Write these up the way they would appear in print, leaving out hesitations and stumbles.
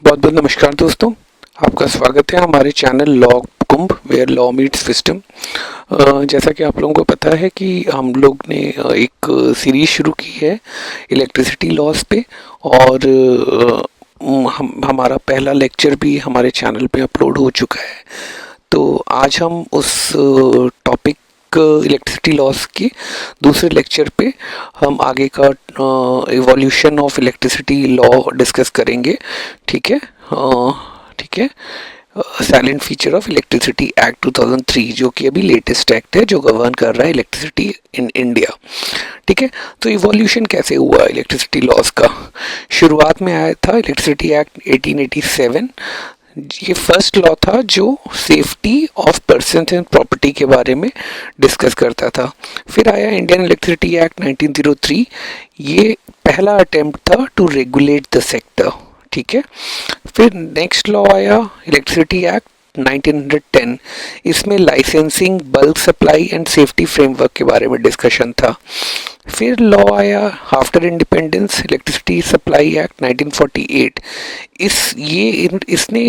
बहुत बहुत नमस्कार दोस्तों, आपका स्वागत है हमारे channel Law Kumbh where law meets wisdom. जैसा कि आप लोगों को पता है कि हम लोग ने एक सीरीज शुरू की है इलेक्ट्रिसिटी लॉज पे, और हमारा पहला लेक्चर भी हमारे चैनल पे अपलोड हो चुका है। तो आज हम उस टॉपिक इलेक्ट्रिसिटी लॉस के दूसरे लेक्चर पे हम आगे का evolution of electricity law discuss करेंगे। ठीक है, ठीक है। Silent feature of electricity act 2003, जो कि अभी लेटेस्ट एक्ट है जो गवर्न कर रहा है इलेक्ट्रिसिटी इन इंडिया। ठीक है, तो इवोल्यूशन कैसे हुआ इलेक्ट्रिसिटी लॉस का? शुरुआत में आया था इलेक्ट्रिसिटी एक्ट 1887। ये फर्स्ट लॉ था जो safety of person and property के बारे में डिस्कस करता था। फिर आया इंडियन इलेक्ट्रिसिटी एक्ट 1903। ये पहला अटेम्प्ट था टू रेगुलेट द सेक्टर। ठीक है, फिर नेक्स्ट लॉ आया इलेक्ट्रिसिटी एक्ट 1910। इसमें licensing, bulk supply and safety framework के बारे में डिस्कशन था। फिर लॉ आया after independence electricity supply act 1948। इसने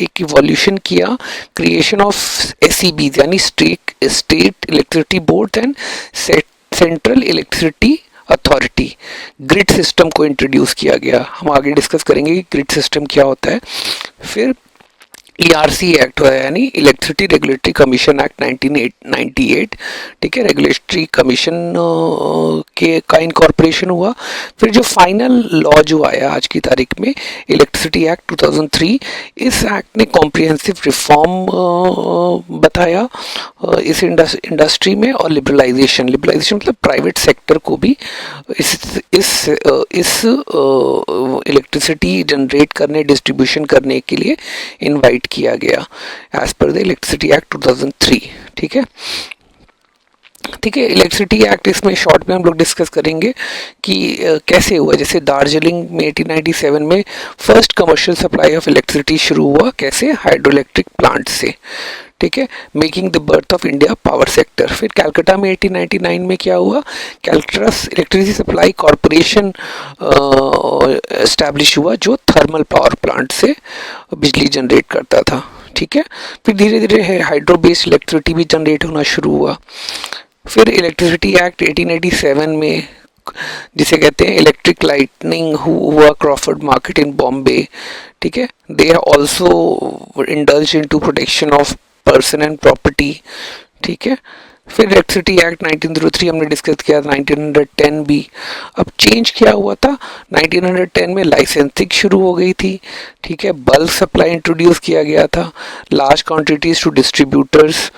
एक इवोल्यूशन किया क्रिएशन ऑफ एसईबी यानी state electricity board and central electricity authority. Grid system को इंट्रोड्यूस किया गया। हम आगे डिस्कस करेंगे कि ग्रिड सिस्टम क्या होता है। फिर ERC एक्ट हुआ यानी इलेक्ट्रिसिटी रेगुलेटरी कमीशन एक्ट 1998। ठीक है, रेगुलेटरी कमीशन के का इनकॉर्पोरेशन हुआ। फिर जो फाइनल लॉ जो आया आज की तारीख में इलेक्ट्रिसिटी एक्ट 2003, इस एक्ट ने कॉम्प्रिहेंसिव रिफॉर्म बताया इस इंडस्ट्री में, और लिबरलाइजेशन मतलब प्राइवेट सेक्टर को भी इस इलेक्ट्रिसिटी जनरेट करने, डिस्ट्रीब्यूशन करने के लिए इनवाइट किया गया as per the electricity act 2003। ठीक है, ठीक है। इलेक्ट्रिसिटी एक्ट इसमें शॉर्ट में हम लोग डिस्कस करेंगे कि कैसे हुआ। जैसे दार्जिलिंग में 1897 में first commercial supply of electricity शुरू हुआ। कैसे? हाइड्रो इलेक्ट्रिक प्लांट से। ठीक है, making the birth of India power sector. फिर कैलकाटा में 1899 में क्या हुआ? Calcutta electricity supply corporation establish हुआ, जो थर्मल पावर प्लांट से बिजली जनरेट करता था। ठीक है, फिर धीरे धीरे हाइड्रो बेस्ड इलेक्ट्रिसिटी भी जनरेट होना शुरू हुआ। फिर इलेक्ट्रिसिटी एक्ट 1887 में, जिसे कहते हैं इलेक्ट्रिक लाइटनिंग, हुआ क्रॉफर्ड मार्केट इन बॉम्बे। ठीक है, they are also indulge into protection of person and property. ठीक है, फिर इलेक्ट्रिसिटी एक्ट 1903 हमने डिस्कस किया। 1910 भी। अब चेंज क्या हुआ था? 1910 में लाइसेंसिंग शुरू हो गई थी। ठीक है, बल्क सप्लाई इंट्रोड्यूस किया गया था, लार्ज क्वांटिटीज टू डिस्ट्रीब्यूटर्स।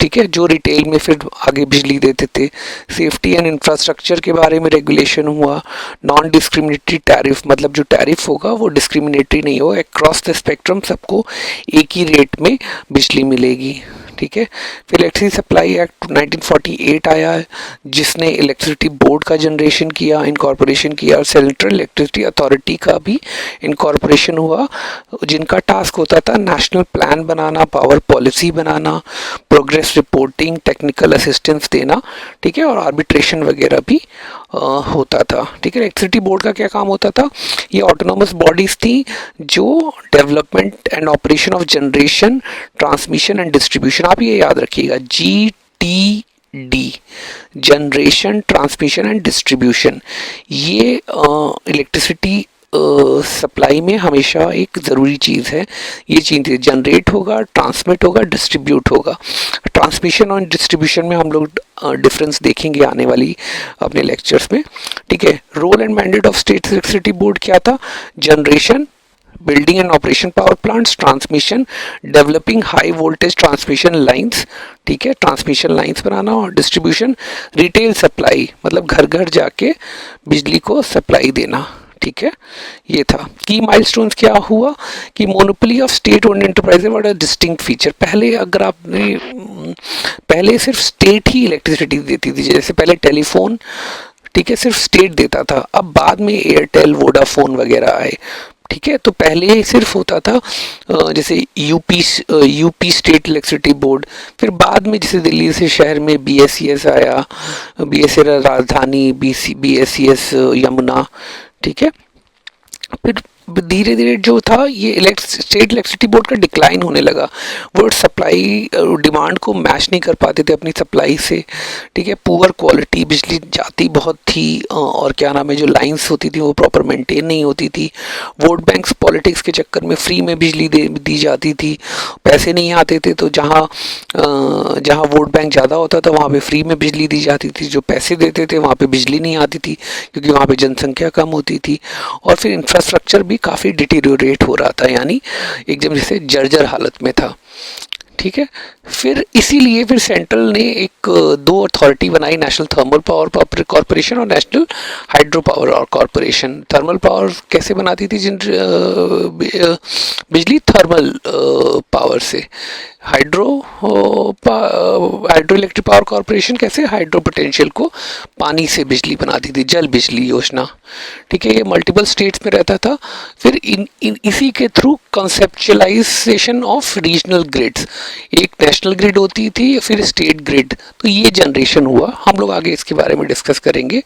ठीक है, जो रिटेल में फिर आगे बिजली देते थे। सेफ्टी एंड इंफ्रास्ट्रक्चर के बारे में रेगुलेशन हुआ। नॉन डिस्क्रिमिनेटरी टैरिफ, मतलब जो टैरिफ होगा वो डिस्क्रिमिनेटरी नहीं होगा, अक्रॉस द स्पेक्ट्रम सबको एक ही रेट में बिजली मिलेगी। ठीक है, फिर इलेक्ट्रिसिटी सप्लाई एक्ट 1948 आया है, जिसने इलेक्ट्रिसिटी बोर्ड का जनरेशन किया, इनकॉर्पोरेशन किया, और सेंट्रल इलेक्ट्रिसिटी अथॉरिटी का भी इनकॉर्पोरेशन हुआ, जिनका टास्क होता था नेशनल प्लान बनाना, पावर पॉलिसी बनाना, प्रोग्रेस रिपोर्टिंग, टेक्निकल असिस्टेंस देना। ठीक है, और आर्बिट्रेशन वगैरह भी होता था। ठीक है, इलेक्ट्रिसिटी बोर्ड का क्या काम होता था? ये ऑटोनोमस बॉडीज थी जो development and operation of generation, transmission and distribution, आप ये याद रखिएगा, GTD, generation, transmission and distribution, ये इलेक्ट्रिसिटी सप्लाई में हमेशा एक ज़रूरी चीज़ है। ये चीज़ जनरेट होगा, ट्रांसमिट होगा, डिस्ट्रीब्यूट होगा। ट्रांसमिशन और डिस्ट्रीब्यूशन में हम लोग डिफरेंस देखेंगे आने वाली अपने लेक्चर्स में। ठीक है, role and mandate of state electricity board क्या था? Generation, building and operation power plants, transmission, developing high voltage transmission lines. ठीक है, ट्रांसमिशन लाइंस बनाना, और डिस्ट्रीब्यूशन, रिटेल सप्लाई, मतलब घर घर जाके बिजली को सप्लाई देना। ठीक है, ये था। की माइलस्टोन्स क्या हुआ कि monopoly of state owned enterprise what a distinct feature. पहले सिर्फ स्टेट ही इलेक्ट्रिसिटी देती थी, जैसे पहले टेलीफोन, ठीक है, सिर्फ स्टेट देता था। अब बाद में एयरटेल, वोडाफोन वगैरह आए। ठीक है, तो पहले सिर्फ होता था जैसे यूपी स्टेट इलेक्ट्रिसिटी बोर्ड, फिर बाद में जैसे दिल्ली से शहर में BSES आया, BSES राजधानी, BSES यमुना। ठीक है, फिर धीरे धीरे जो था ये स्टेट इलेक्ट्रिसिटी बोर्ड का डिक्लाइन होने लगा। वो सप्लाई डिमांड को मैच नहीं कर पाते थे अपनी सप्लाई से, ठीक है। पुअर क्वालिटी बिजली जाती बहुत थी, और क्या नाम है, जो लाइंस होती थी वो प्रॉपर मेंटेन नहीं होती थी। वोट बैंक्स पॉलिटिक्स के चक्कर में फ्री में बिजली दी जाती थी, पैसे नहीं आते थे तो जहाँ जहाँ वोट बैंक ज़्यादा होता था वहाँ पे फ्री में बिजली दी जाती थी, जो पैसे देते थे वहाँ पे बिजली नहीं आती थी क्योंकि वहाँ पे जनसंख्या कम होती थी। और फिर इंफ्रास्ट्रक्चर भी काफ़ी डिटीरियोरेट हो रहा था, यानी एकदम जैसे जर्जर हालत में था, ठीक है। फिर इसीलिए फिर सेंट्रल ने एक दो अथॉरिटी बनाई, नेशनल थर्मल पावर कॉरपोरेशन और national hydro power corporation. Thermal power कैसे बनाती थी बिजली थर्मल पावर से। हाइड्रो इलेक्ट्रिक पावर कॉरपोरेशन कैसे हाइड्रो पोटेंशियल को पानी से बिजली बनाती थी, जल बिजली योजना, ठीक है। ये मल्टीपल स्टेट्स में रहता था। फिर इसी के through conceptualisation of regional grids, एक नेशनल ग्रिड होती थी फिर स्टेट ग्रिड, तो ये जनरेशन हुआ। हम लोग आगे इसके बारे में डिस्कस करेंगे।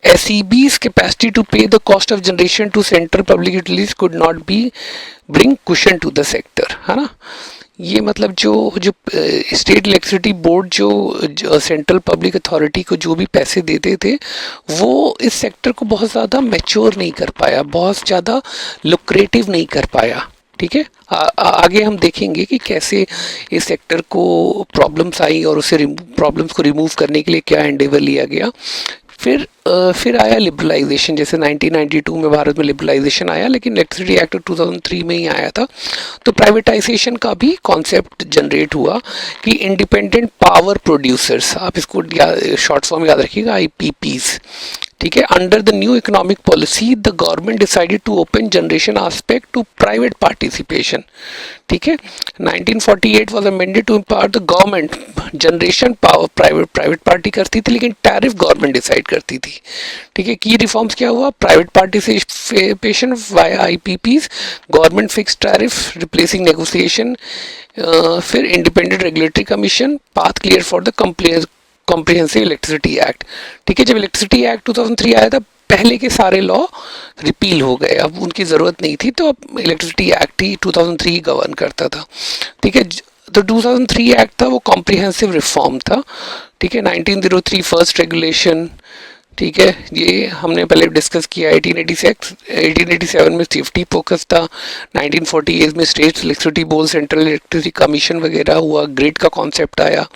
SEB's capacity to pay the cost of generation to central public utilities could not be bring cushion to the sector, है ना। ये मतलब जो स्टेट इलेक्ट्रिसिटी बोर्ड जो सेंट्रल पब्लिक अथॉरिटी को जो भी पैसे देते थे वो इस सेक्टर को बहुत ज़्यादा मैच्योर नहीं कर पाया, बहुत ज़्यादा लुक्रेटिव नहीं कर पाया, ठीक है। आगे हम देखेंगे कि कैसे इस सेक्टर को प्रॉब्लम्स आई और उसे प्रॉब्लम्स को रिमूव करने के लिए क्या एंडेवर लिया गया। फिर आया लिबरलाइजेशन, जैसे 1992 में भारत में लिबरलाइजेशन आया, लेकिन इलेक्ट्रिसिटी एक्ट 2003 में ही आया था। तो प्राइवेटाइजेशन का भी कॉन्सेप्ट जनरेट हुआ कि इंडिपेंडेंट पावर प्रोड्यूसर्स, आप इसको शॉर्ट फॉर्म याद रखिएगा, IPPs, ठीक है। Under the new economic policy the government decided to open generation aspect to private participation, ठीक है। 1948 was amended to empower the government, generation power private party करती थी लेकिन टैरिफ गवर्नमेंट डिसाइड करती थी, ठीक है। की रिफॉर्म्स क्या हुआ, private participation via IPPs, government fix tariff replacing negotiation, फिर independent regulatory commission, path clear for the comprehensive electricity act, ठीक है। जब इलेक्ट्रिसिटी एक्ट 2003 आया था पहले के सारे लॉ रिपील हो गए, अब उनकी ज़रूरत नहीं थी, तो अब इलेक्ट्रिसिटी एक्ट ही 2003 गवर्न करता था, ठीक है। तो 2003 एक्ट था वो कॉम्प्रिहेंसिव रिफॉर्म था, ठीक है। 1903 फर्स्ट रेगुलेशन, ठीक है, ये हमने पहले डिस्कस किया। 1887 में सेफ्टी फोकस था। 1948 में state electricity board, central electricity commission वगैरह हुआ, ग्रिड का कॉन्सेप्ट आया।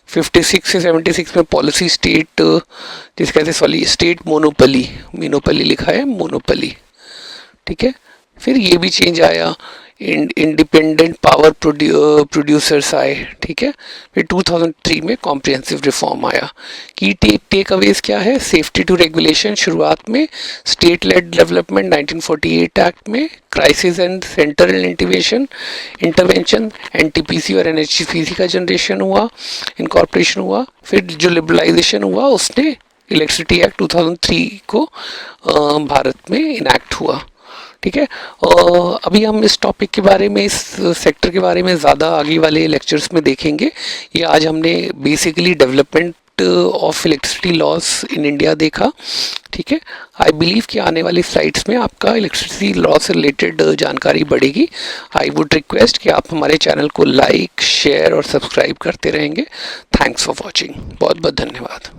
56 से 76 में पॉलिसी स्टेट, जिसे कहते हैं स्टेट मोनोपली लिखा है, मोनोपली, ठीक है। फिर ये भी चेंज आया, इंडिपेंडेंट पावर प्रोड्यूसर्स आए, ठीक है। फिर 2003 में कॉम्प्रिहेंसिव रिफॉर्म आया। की टेक अवेज क्या है, सेफ्टी टू रेगुलेशन शुरुआत में, स्टेट लेड डेवलपमेंट 1948 एक्ट में, crisis and central intervention, NTPC और NHPC का जनरेशन हुआ, इनकॉर्पोरेशन हुआ। फिर जो लिबरलाइजेशन हुआ उसने इलेक्ट्रिसिटी एक्ट 2003 को भारत में इनैक्ट हुआ, ठीक है। अभी हम इस टॉपिक के बारे में, इस सेक्टर के बारे में ज़्यादा आगे वाले लेक्चर्स में देखेंगे। ये आज हमने basically development of electricity laws in India देखा, ठीक है। आई बिलीव कि आने वाली स्लाइड्स में आपका इलेक्ट्रिसिटी लॉ से रिलेटेड जानकारी बढ़ेगी। आई वुड रिक्वेस्ट कि आप हमारे चैनल को लाइक, शेयर और सब्सक्राइब करते रहेंगे। थैंक्स फॉर वॉचिंग, बहुत बहुत धन्यवाद।